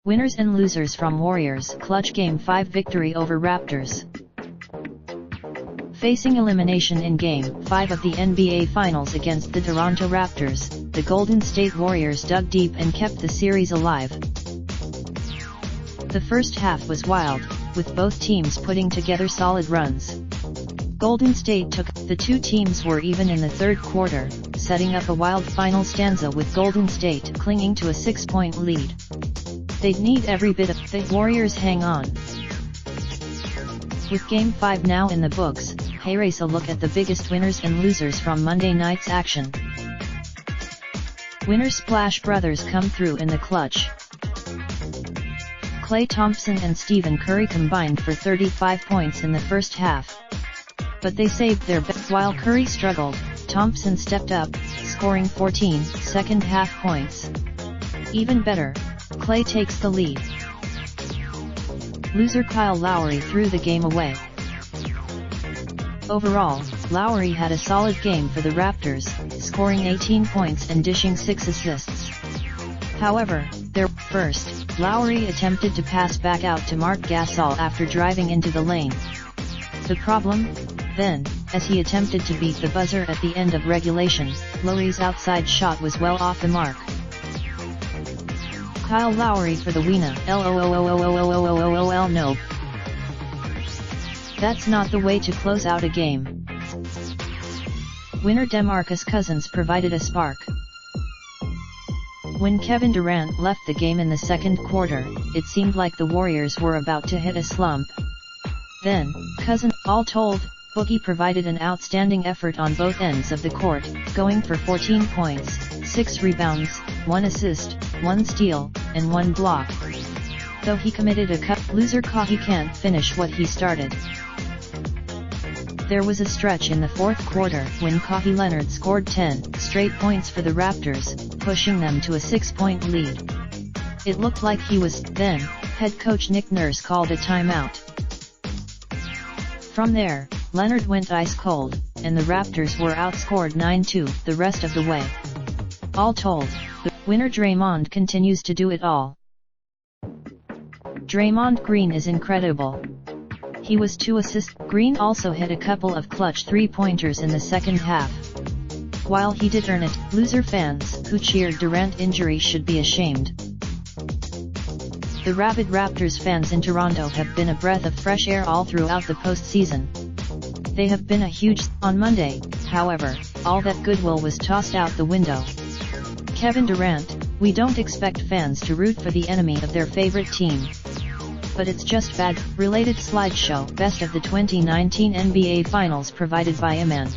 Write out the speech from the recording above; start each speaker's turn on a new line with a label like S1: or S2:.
S1: Winners and losers from Warriors' clutch Game 5 victory over Raptors. Facing elimination in Game 5 of the NBA Finals against the Toronto Raptors, the Golden State Warriors dug deep and kept the series alive. The first half was wild, with both teams putting together solid runs. Golden State took, the two teams were even in the third quarter, setting up a wild final stanza with Golden State clinging to a 6-point lead. They'd need every bit of the Warriors hang on. With Game 5 now in the books, here's a look at the biggest winners and losers from Monday night's action. Winner Splash Brothers come through in the clutch. Klay Thompson and Stephen Curry combined for 35 points in the first half. But they saved their best. While Curry struggled, Thompson stepped up, scoring 14 second-half points. Even better, Klay takes the lead. Loser Kyle Lowry threw the game away. Overall, Lowry had a solid game for the Raptors, scoring 18 points and dishing 6 assists. However, first, Lowry attempted to pass back out to Marc Gasol after driving into the lane. The problem? Then, as he attempted to beat the buzzer at the end of regulation, Lowry's outside shot was well off the mark. Kyle Lowry for the winner. LOL no. That's not the way to close out a game. Winner DeMarcus Cousins provided a spark. When Kevin Durant left the game in the second quarter, it seemed like the Warriors were about to hit a slump. Then, Cousins, all told, Boogie provided an outstanding effort on both ends of the court, going for 14 points, 6 rebounds, 1 assist, 1 steal, and 1 block. Though he committed a loser call, he can't finish what he started. There was a stretch in the fourth quarter when Kawhi Leonard scored 10 straight points for the Raptors, pushing them to a 6-point lead. It looked like he was. Then, head coach Nick Nurse called a timeout. From there, Leonard went ice cold, and the Raptors were outscored 9-2 the rest of the way. All told, the winner Draymond continues to do it all. Draymond Green is incredible. He was 2 assists. Green also hit a couple of clutch 3-pointers in the second half. While he did earn it, loser fans who cheered Durant injury should be ashamed. The rabid Raptors fans in Toronto have been a breath of fresh air all throughout the postseason. They have been a huge. On Monday, however, all that goodwill was tossed out the window. Kevin Durant, we don't expect fans to root for the enemy of their favorite team. But it's just bad. Related slideshow. Best of the 2019 NBA Finals provided by Iman.